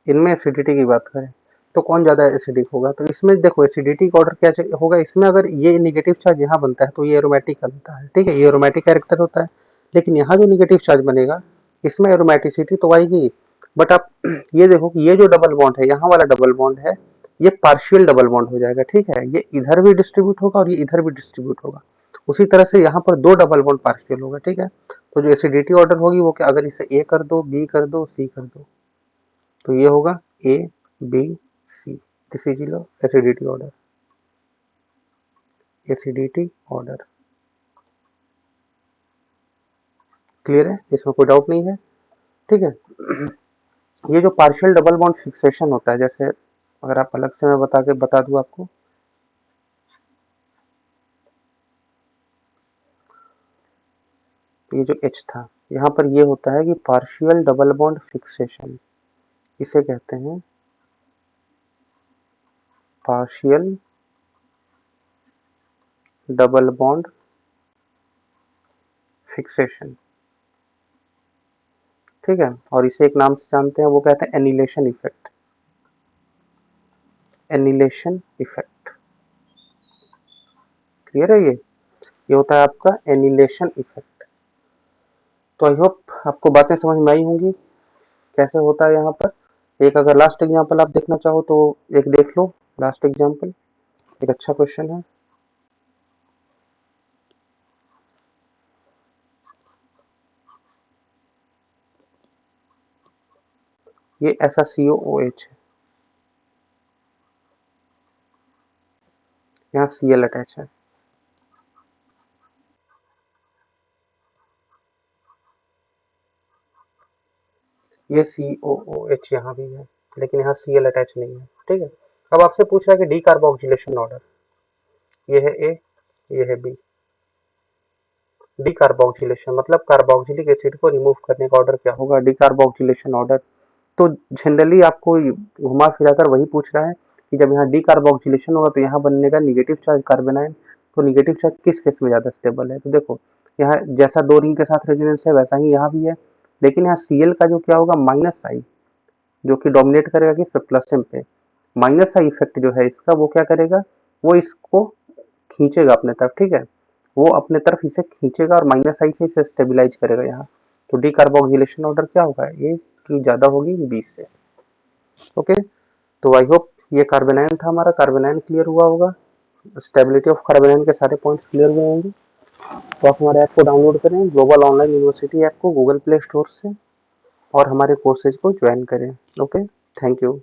A: इनमें एसिडिटी की बात करें तो कौन ज़्यादा एसिडिक होगा, तो इसमें देखो एसिडिटी का ऑर्डर क्या होगा, इसमें अगर ये निगेटिव चार्ज यहाँ बनता है तो ये एरोमेटिक बनता है। ठीक है, ये एरोमेटिक कैरेक्टर होता है। लेकिन यहाँ जो निगेटिव चार्ज बनेगा इसमें एरोमेटिसिटी तो आएगी, बट आप ये देखो कि ये जो डबल बॉन्ड है, यहाँ वाला डबल बॉन्ड है, ये पार्शियल डबल बॉन्ड हो जाएगा। ठीक है, ये इधर भी डिस्ट्रीब्यूट होगा और ये इधर भी डिस्ट्रीब्यूट होगा। उसी तरह से यहाँ पर 2 डबल बॉन्ड पार्शियल होगा। ठीक है, तो जो एसिडिटी ऑर्डर होगी वो क्या, अगर इसे ए कर दो, बी कर दो, सी कर दो, तो ये होगा A B C. This is low acidity order, acidity order. Clear है? इसमें कोई डाउट नहीं है। ठीक है, ये जो पार्शियल डबल बॉन्ड फिक्सेशन होता है, जैसे अगर आप अलग से मैं बता दूं आपको, ये जो H था यहाँ पर ये होता है कि पार्शियल डबल बॉन्ड फिक्सेशन, इसे कहते हैं पार्शियल डबल बॉन्ड फिक्सेशन। ठीक है, और इसे एक नाम से जानते हैं, वो कहते हैं annihilation effect. Annihilation effect, clear है? ये होता है आपका एनिलेशन इफेक्ट। तो आई होप आपको बातें समझ में आई होंगी कैसे होता है यहाँ पर। एक अगर लास्ट एग्जांपल आप देखना चाहो तो एक देख लो, लास्ट एग्जांपल एक अच्छा क्वेश्चन है। ये ऐसा COOH है, यहाँ Cl अटैच है। ये COOH यहाँ भी है, लेकिन यहाँ Cl अटैच नहीं है। ठीक है, अब आपसे पूछ रहा है कि डी कार्बोक्सिलेशन ऑर्डर, ये है A, ये है B। डी कार्बोक्सिलेशन मतलब कार्बोक्सिलिक एसिड को रिमूव करने का ऑर्डर क्या होगा? D carboxylation order. तो जनरली आपको घुमा फिराकर वही पूछ रहा है कि जब यहाँ डी कार्बोक्सिलेशन होगा तो यहाँ बनेगा निगेटिव चार्ज कार्बोनाइन। तो निगेटिव चार्ज किस केस में ज़्यादा स्टेबल है? तो देखो यहाँ जैसा 2 रिंग के साथ रेजोनेंस है वैसा ही यहाँ भी है, लेकिन यहाँ Cl का जो क्या होगा माइनस आई, जो कि डोमिनेट करेगा किस पे? प्लस एम पे। माइनस आई इफेक्ट जो है इसका वो क्या करेगा, वो इसको खींचेगा अपने तरफ। ठीक है, वो अपने तरफ इसे खींचेगा और माइनस आई से इसे स्टेबिलाईज करेगा यहाँ। तो डी कार्बोक्सिलेशन ऑर्डर क्या होगा? ए की ज़्यादा होगी बी से। ओके, तो आई होप ये कार्बोनाइन था हमारा, कार्बोनाइन क्लियर हुआ होगा, स्टेबिलिटी ऑफ कार्बोनाइन के सारे पॉइंट्स क्लियर हुए होंगे। तो आप हमारे ऐप को डाउनलोड करें, ग्लोबल ऑनलाइन यूनिवर्सिटी ऐप को गूगल प्ले स्टोर से, और हमारे कोर्सेज को ज्वाइन करें। Okay, thank you.